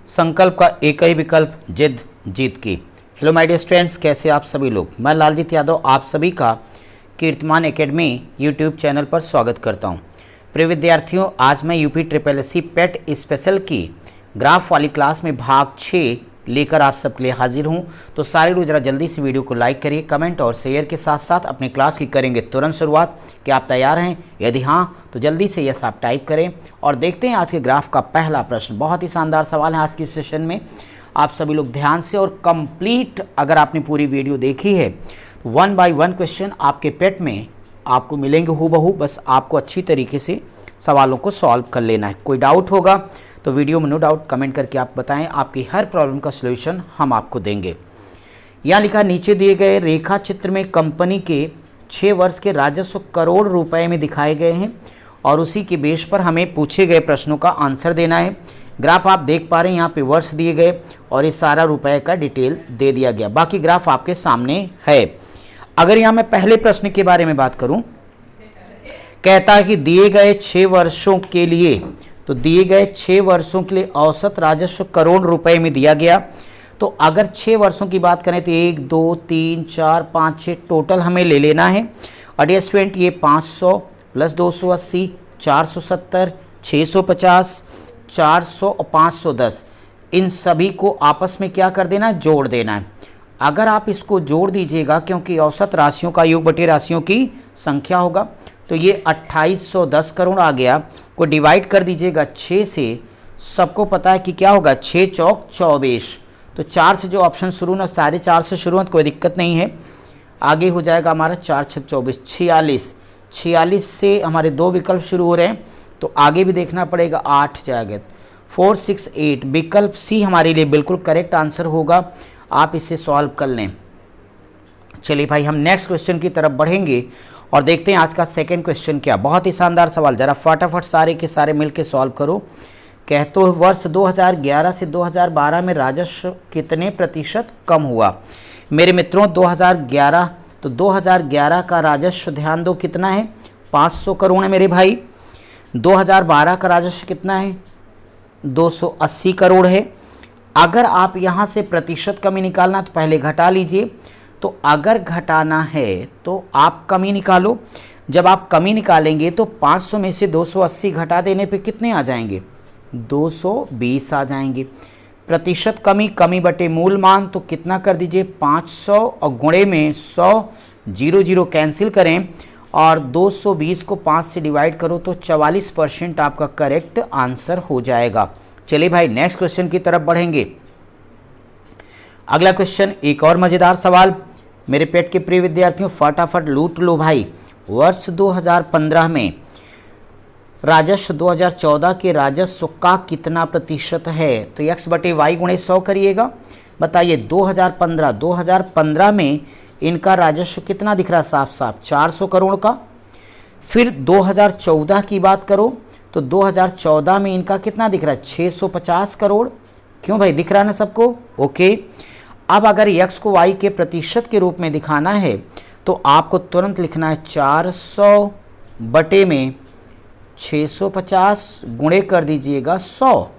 संकल्प का एक ही विकल्प, जिद जीत की। हेलो माय डियर स्टूडेंट्स, कैसे आप सभी लोग। मैं लालजीत यादव आप सभी का कीर्तिमान एकेडमी यूट्यूब चैनल पर स्वागत करता हूं। प्रिय विद्यार्थियों, आज मैं यूपी ट्रिपल एससी पेट स्पेशल की ग्राफ वाली क्लास में भाग 6 लेकर आप सबके लिए हाजिर हूं। तो सारे लोग जरा जल्दी से वीडियो को लाइक करिए, कमेंट और शेयर के साथ साथ अपनी क्लास की करेंगे तुरंत शुरुआत। क्या आप तैयार हैं? यदि हाँ तो जल्दी से यस आप टाइप करें और देखते हैं आज के ग्राफ का पहला प्रश्न। बहुत ही शानदार सवाल है आज की सेशन में। आप सभी लोग ध्यान से और कंप्लीट अगर आपने पूरी वीडियो देखी है तो 1 बाय 1 क्वेश्चन आपके पेट में आपको मिलेंगे हूबहू। बस आपको अच्छी तरीके से सवालों को सॉल्व कर लेना है। कोई डाउट होगा तो वीडियो में नो डाउट कमेंट करके आप बताएं, आपकी हर प्रॉब्लम का सलूशन हम आपको देंगे। यहाँ लिखा नीचे दिए गए रेखा चित्र में कंपनी के 6 वर्ष के राजस्व करोड़ रुपए में दिखाए गए हैं और उसी के बेस पर हमें पूछे गए प्रश्नों का आंसर देना है। ग्राफ आप देख पा रहे हैं, यहाँ पे वर्ष दिए गए और ये सारा रुपए का डिटेल दे दिया गया। बाकी ग्राफ आपके सामने है। अगर यहाँ मैं पहले प्रश्न के बारे में बात करूँ, कहता है कि दिए गए 6 वर्षों के लिए, तो दिए गए 6 वर्षों के लिए औसत राजस्व करोड़ रुपए में दिया गया। तो अगर 6 वर्षों की बात करें तो 1 2 3 4 5 6 टोटल हमें ले लेना है। और ये स्टूडेंट ये 500 प्लस 280 470 650 400 और 510 इन सभी को आपस में क्या कर देना है, जोड़ देना है। अगर आप इसको जोड़ दीजिएगा, क्योंकि औसत राशियों का योग बटे राशियों की संख्या होगा, तो ये 2810 करोड़ आ गया। को डिवाइड कर दीजिएगा 6 से, सबको पता है कि क्या होगा, 6 चौक 24। तो 4 से जो ऑप्शन शुरू ना, सारे 4 से शुरू हों, कोई दिक्कत नहीं है। आगे हो जाएगा हमारा 4 6 24 46। 46 से हमारे 2 विकल्प शुरू हो रहे हैं, तो आगे भी देखना पड़ेगा। 8 जाएगा 4 6 8। विकल्प सी हमारे लिए बिल्कुल करेक्ट आंसर होगा। आप इसे सॉल्व कर लें। चलिए भाई, हम नेक्स्ट क्वेश्चन की तरफ बढ़ेंगे और देखते हैं आज का सेकंड क्वेश्चन क्या। बहुत ही शानदार सवाल, जरा फटाफट सारे के सारे मिलके सॉल्व करो। कहते हो वर्ष 2011 से 2012 में राजस्व कितने प्रतिशत कम हुआ। मेरे मित्रों 2011, तो 2011 का राजस्व ध्यान दो कितना है, 500 करोड़ है मेरे भाई। 2012 का राजस्व कितना है, 280 करोड़ है। अगर आप यहाँ से प्रतिशत कमी निकालना तो पहले घटा लीजिए। तो अगर घटाना है तो आप कमी निकालो। जब आप कमी निकालेंगे तो 500 में से 280 घटा देने पे कितने आ जाएंगे, 220 आ जाएंगे। प्रतिशत कमी, कमी बटे मूल मान, तो कितना कर दीजिए 500 और गुणे में 100, 0 कैंसिल करें और 220 को 5 से डिवाइड करो तो 44% आपका करेक्ट आंसर हो जाएगा। चलिए भाई नेक्स्ट क्वेश्चन की तरफ बढ़ेंगे। अगला क्वेश्चन एक और मज़ेदार सवाल। मेरे पेट के प्रिय विद्यार्थियों फटाफट लूट लो भाई। वर्ष 2015 में राजस्व 2014 के राजस्व का कितना प्रतिशत है। तो x बटे वाई गुणे 100 करिएगा। बताइए 2015 में इनका राजस्व कितना दिख रहा है, साफ साफ 400 करोड़ का। फिर 2014 की बात करो तो 2014 में इनका कितना दिख रहा है, 650 करोड़। क्यों भाई, दिख रहा है ना सबको? ओके। अब अगर x को y के प्रतिशत के रूप में दिखाना है तो आपको तुरंत लिखना है 400 बटे में 650 गुणे कर दीजिएगा 100।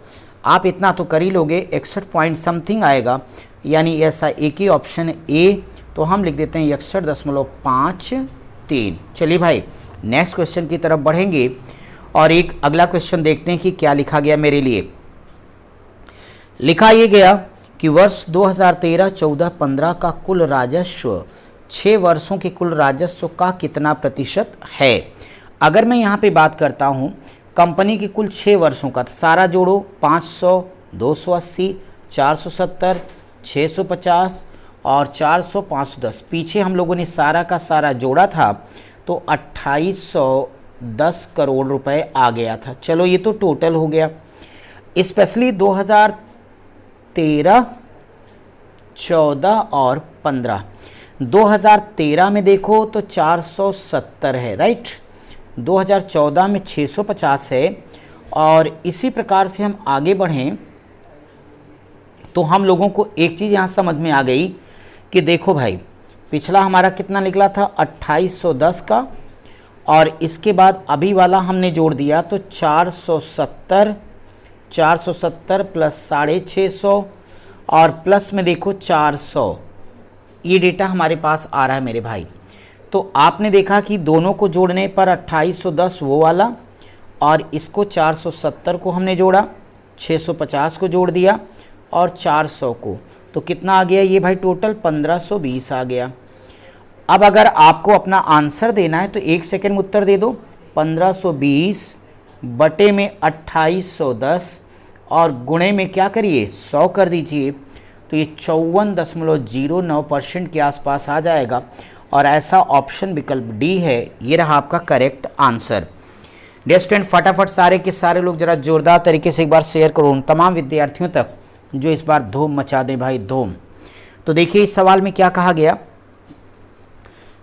आप इतना तो कर ही लोगे, 61 पॉइंट समथिंग आएगा। यानी ऐसा एक ही ऑप्शन ए, तो हम लिख देते हैं 61.53। चलिए भाई नेक्स्ट क्वेश्चन की तरफ बढ़ेंगे और एक अगला क्वेश्चन देखते हैं कि क्या लिखा गया मेरे लिए। लिखा ये गया कि वर्ष 2013, 14, 15 का कुल राजस्व 6 वर्षों के कुल राजस्व का कितना प्रतिशत है। अगर मैं यहाँ पे बात करता हूँ कंपनी की कुल 6 वर्षों का, तो सारा जोड़ो 500, 280, 470, 650 और 400, 510। पीछे हम लोगों ने सारा का सारा जोड़ा था तो 2810 करोड़ रुपए आ गया था। चलो ये तो टोटल हो गया। स्पेशली 2013, 14 और 15। 2013 में देखो तो 470 है, राइट। 2014 में 650 है। और इसी प्रकार से हम आगे बढ़ें तो हम लोगों को एक चीज़ यहाँ समझ में आ गई कि देखो भाई, पिछला हमारा कितना निकला था 2810 का, और इसके बाद अभी वाला हमने जोड़ दिया तो 470 470 प्लस 650 और प्लस में देखो 400, ये डेटा हमारे पास आ रहा है मेरे भाई। तो आपने देखा कि दोनों को जोड़ने पर 2810 वो वाला, और इसको 470 को हमने जोड़ा, 650 को जोड़ दिया और 400 को, तो कितना आ गया ये भाई टोटल 1520 आ गया। अब अगर आपको अपना आंसर देना है तो 1 सेकेंड में उत्तर दे दो। 1520 बटे में 2810 और गुणे में क्या करिए 100 कर दीजिए, तो ये 54.09% के आसपास आ जाएगा, और ऐसा ऑप्शन विकल्प डी है। ये रहा आपका करेक्ट आंसर। डियर स्टूडेंट, फटाफट सारे के सारे लोग जरा जोरदार तरीके से एक बार शेयर करो उन तमाम विद्यार्थियों तक जो इस बार धूम मचा दें भाई, धूम। तो देखिए इस सवाल में क्या कहा गया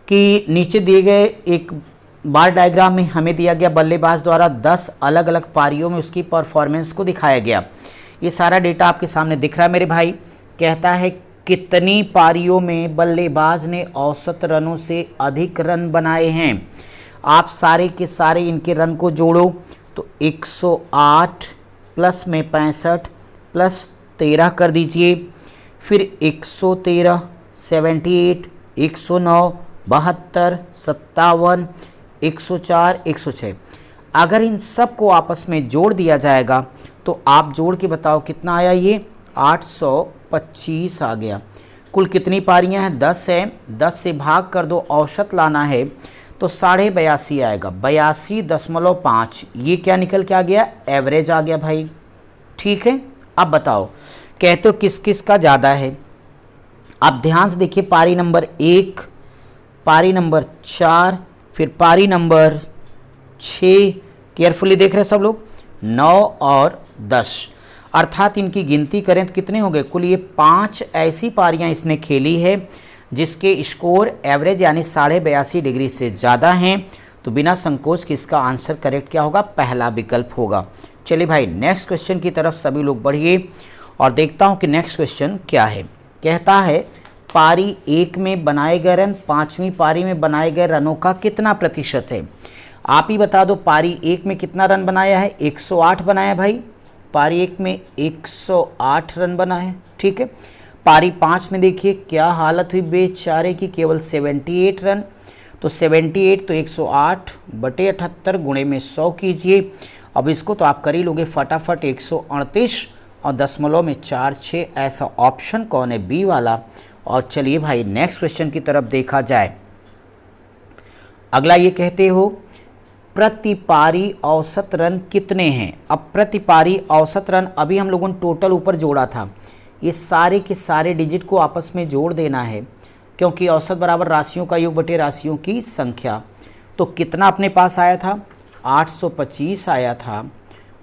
कि नीचे दिए गए एक बार डायग्राम में हमें दिया गया बल्लेबाज द्वारा 10 अलग अलग पारियों में उसकी परफॉर्मेंस को दिखाया गया। ये सारा डेटा आपके सामने दिख रहा है मेरे भाई। कहता है कितनी पारियों में बल्लेबाज ने औसत रनों से अधिक रन बनाए हैं। आप सारे के सारे इनके रन को जोड़ो तो 108 प्लस में 65 प्लस 13 कर दीजिए, फिर 113, 78, 109, 72, 57, 104, 106। अगर इन सब को आपस में जोड़ दिया जाएगा तो आप जोड़ के बताओ कितना आया, ये 825 आ गया। कुल कितनी पारियां हैं, 10 है, 10 से भाग कर दो, औसत लाना है तो 82.5 आएगा, 82.5। ये क्या निकल के आ गया, एवरेज आ गया भाई। ठीक है, अब बताओ कहते हो किस किस का ज़्यादा है। आप ध्यान से देखिए, पारी नंबर 1, पारी नंबर 4, फिर पारी नंबर 6, केयरफुली देख रहे हैं सब लोग, 9 और 10, अर्थात इनकी गिनती करें तो कितने हो गए कुल। ये 5 ऐसी पारियां इसने खेली है जिसके स्कोर एवरेज यानी 82.5 डिग्री से ज़्यादा हैं। तो बिना संकोच के इसका आंसर करेक्ट क्या होगा, पहला विकल्प होगा। चलिए भाई नेक्स्ट क्वेश्चन की तरफ सभी लोग बढ़िए और देखता हूँ कि नेक्स्ट क्वेश्चन क्या है। कहता है पारी 1 में बनाए गए रन 5वीं पारी में बनाए गए रनों का कितना प्रतिशत है। आप ही बता दो, पारी 1 में कितना रन बनाया है, 108 बनाया भाई। पारी 1 में 108 रन बना है, ठीक है। पारी 5 में देखिए क्या हालत हुई बेचारे की, केवल 78 रन। तो 78 तो 108 बटे 78 गुणे में 100 कीजिए। अब इसको तो आप कर ही लोगे फटाफट, 138 और दशमलव में 46, ऐसा ऑप्शन कौन है, बी वाला। और चलिए भाई नेक्स्ट क्वेश्चन की तरफ देखा जाए। अगला ये कहते हो प्रति पारी औसत रन कितने हैं। अब प्रति पारी औसत रन अभी हम लोगों ने टोटल ऊपर जोड़ा था, ये सारे के सारे डिजिट को आपस में जोड़ देना है, क्योंकि औसत बराबर राशियों का योग बटे राशियों की संख्या। तो कितना अपने पास आया था, 825 आया था,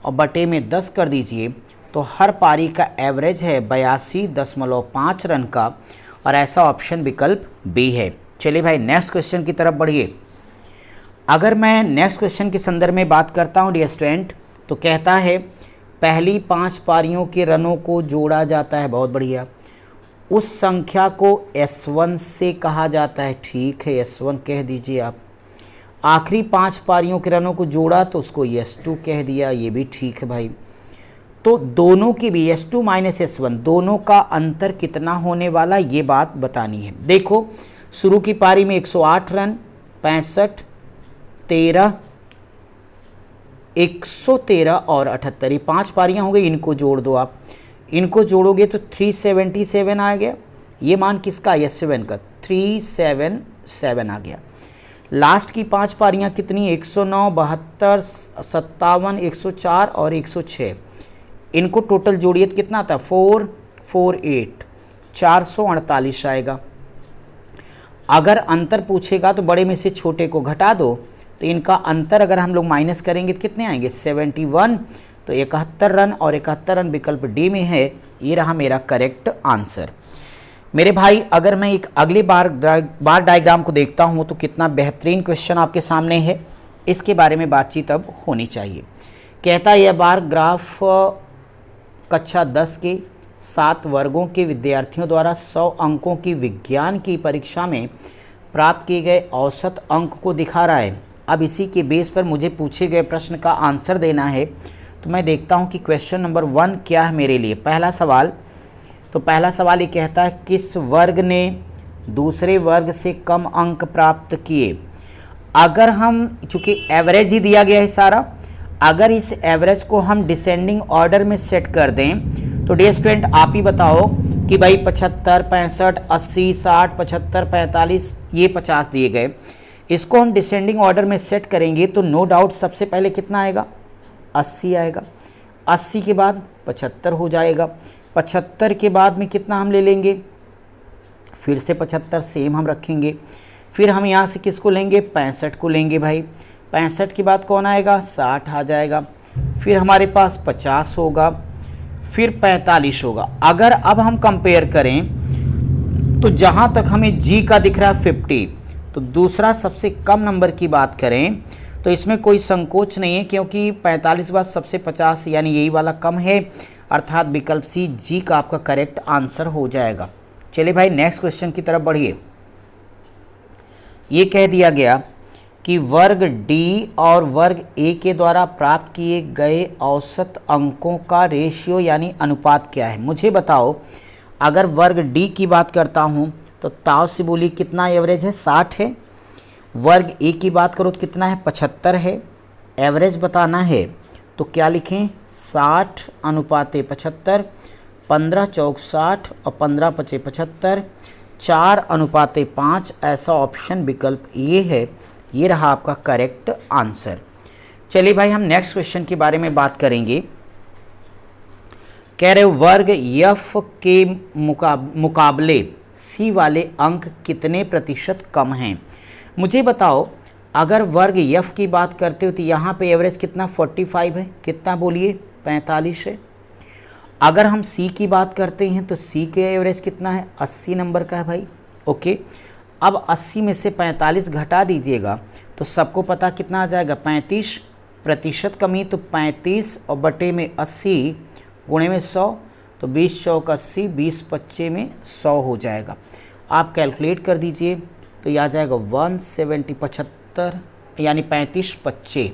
और बटे में 10 कर दीजिए, तो हर पारी का एवरेज है 82.5 रन का, और ऐसा ऑप्शन विकल्प बी है। चलिए भाई नेक्स्ट क्वेश्चन की तरफ बढ़िए। अगर मैं नेक्स्ट क्वेश्चन के संदर्भ में बात करता हूँ डियर स्टूडेंट, तो कहता है पहली 5 पारियों के रनों को जोड़ा जाता है, बहुत बढ़िया, उस संख्या को S1 से कहा जाता है। ठीक है, S1 कह दीजिए आप। आखिरी 5 पारियों के रनों को जोड़ा तो उसको S2 कह दिया, ये भी ठीक है भाई। तो दोनों की भी S2 माइनस S1 दोनों का अंतर कितना होने वाला, ये बात बतानी है। देखो शुरू की पारी में 108 रन, 65, 13, 113 और 78, ये 5 पारियां हो गई, इनको जोड़ दो आप। इनको जोड़ोगे तो 377 आ गया। ये मान किसका, S7 का, 377 आ गया। लास्ट की 5 पारियां कितनी, 109, 72, 57, 104 और 106, इनको टोटल जोड़िए तो कितना आता है, 448, 448 आएगा। अगर अंतर पूछेगा तो बड़े में से छोटे को घटा दो, तो इनका अंतर अगर हम लोग माइनस करेंगे तो कितने आएंगे, 71। तो 71 रन, और 71 रन विकल्प डी में है। ये रहा मेरा करेक्ट आंसर। मेरे भाई अगर मैं एक अगली बार डायग्राम को देखता हूँ तो कितना बेहतरीन क्वेश्चन आपके सामने है, इसके बारे में बातचीत अब होनी चाहिए। कहता है यह बार ग्राफ कक्षा 10 के 7 वर्गों के विद्यार्थियों द्वारा 100 अंकों की विज्ञान की परीक्षा में प्राप्त किए गए औसत अंक को दिखा रहा है। अब इसी के बेस पर मुझे पूछे गए प्रश्न का आंसर देना है। तो मैं देखता हूँ कि क्वेश्चन नंबर 1 क्या है मेरे लिए। पहला सवाल, तो पहला सवाल ये कहता है किस वर्ग ने दूसरे वर्ग से कम अंक प्राप्त किए। अगर हम, चूँकि एवरेज ही दिया गया है सारा, अगर इस एवरेज को हम डिसेंडिंग ऑर्डर में सेट कर दें तो डियर स्टूडेंट आप ही बताओ कि भाई 75, 65, 80, 60, 75, 45, ये 50 दिए गए, इसको हम डिसेंडिंग ऑर्डर में सेट करेंगे तो नो डाउट सबसे पहले कितना आएगा, 80 आएगा। 80 के बाद 75 हो जाएगा। 75 के बाद में कितना हम ले लेंगे, फिर से 75 सेम हम रखेंगे। फिर हम यहाँ से किसको लेंगे, 65 को लेंगे भाई। 65 के बाद कौन आएगा, 60 आ जाएगा। फिर हमारे पास 50 होगा, फिर 45 होगा। अगर अब हम कंपेयर करें तो जहाँ तक हमें जी का दिख रहा है 50, तो दूसरा सबसे कम नंबर की बात करें तो इसमें कोई संकोच नहीं है, क्योंकि 45 के बाद सबसे 50 यानी यही वाला कम है, अर्थात विकल्प सी जी का आपका करेक्ट आंसर हो जाएगा। चलिए भाई नेक्स्ट क्वेश्चन की तरफ बढ़िए। ये कह दिया गया कि वर्ग डी और वर्ग ए के द्वारा प्राप्त किए गए औसत अंकों का रेशियो यानी अनुपात क्या है। मुझे बताओ, अगर वर्ग डी की बात करता हूँ तो ताऊ से बोली कितना एवरेज है, 60 है। वर्ग ए की बात करो तो कितना है, 75 है। एवरेज बताना है तो क्या लिखें, 60 अनुपात 75, 15 चौक 60 और 15 पचे 75, 4 अनुपात 5, ऐसा ऑप्शन विकल्प ये है। ये रहा आपका करेक्ट आंसर। चलिए भाई हम नेक्स्ट क्वेश्चन के बारे में बात करेंगे। कह रहे वर्ग एफ के मुकाबले सी वाले अंक कितने प्रतिशत कम हैं। मुझे बताओ, अगर वर्ग एफ की बात करते हो तो यहाँ पे एवरेज कितना 45 है, कितना बोलिए 45 है। अगर हम सी की बात करते हैं तो सी के एवरेज कितना है, 80 नंबर का है भाई। ओके, अब 80 में से 45 घटा दीजिएगा तो सबको पता कितना आ जाएगा, 35% कमी। तो 35 और बटे में 80 गुणे में 100, तो 20 चौक 80, 20 25 में 100 हो जाएगा। आप कैलकुलेट कर दीजिए तो यह आ जाएगा 170, 75 यानी 35 25,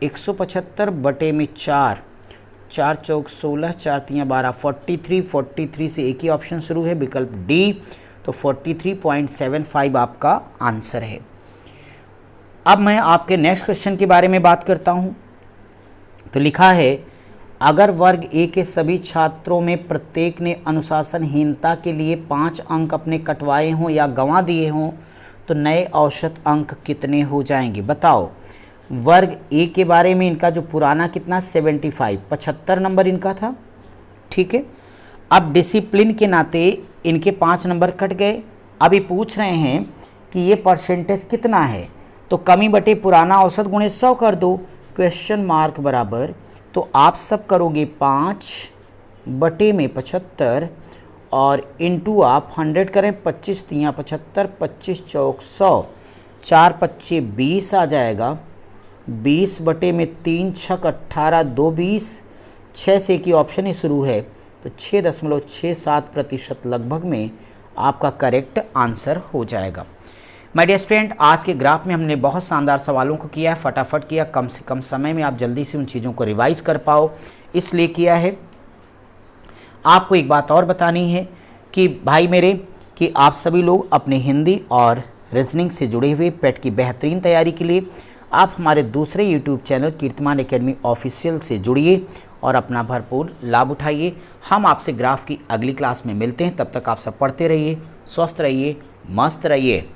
175 बटे में 4, 4 चौक 16, 4 तियाँ 12, 43 से एक ही ऑप्शन शुरू है विकल्प डी, तो 43.75 आपका आंसर है। अब मैं आपके नेक्स्ट क्वेश्चन के बारे में बात करता हूं। तो लिखा है अगर वर्ग ए के सभी छात्रों में प्रत्येक ने अनुशासनहीनता के लिए 5 अंक अपने कटवाए हों या गंवा दिए हों तो नए औसत अंक कितने हो जाएंगे। बताओ, वर्ग ए के बारे में इनका जो पुराना कितना 75 नंबर इनका था, ठीक है। अब डिसिप्लिन के नाते इनके 5 नंबर कट गए। अभी पूछ रहे हैं कि ये परसेंटेज कितना है, तो कमी बटे पुराना औसत गुणे 100 कर दो, क्वेश्चन मार्क बराबर। तो आप सब करोगे 5 बटे में 75 और इनटू आप 100 करें, 25 तियाँ 75, 25 चौक 100, 4 25 20 आ जाएगा। 20 बटे में 3 छक 18, 2 20, 6 से की ऑप्शन ही शुरू है, तो 6.67% लगभग में आपका करेक्ट आंसर हो जाएगा। माय डियर स्टूडेंट, आज के ग्राफ में हमने बहुत शानदार सवालों को किया है, फटाफट किया, कम से कम समय में आप जल्दी से उन चीज़ों को रिवाइज कर पाओ इसलिए किया है। आपको एक बात और बतानी है कि भाई मेरे, कि आप सभी लोग अपने हिंदी और रीजनिंग से जुड़े हुए पेट की बेहतरीन तैयारी के लिए आप हमारे दूसरे यूट्यूब चैनल कीर्तिमान एकेडमी ऑफिशियल से जुड़िए और अपना भरपूर लाभ उठाइए। हम आपसे ग्राफ की अगली क्लास में मिलते हैं, तब तक आप सब पढ़ते रहिए, स्वस्थ रहिए, मस्त रहिए।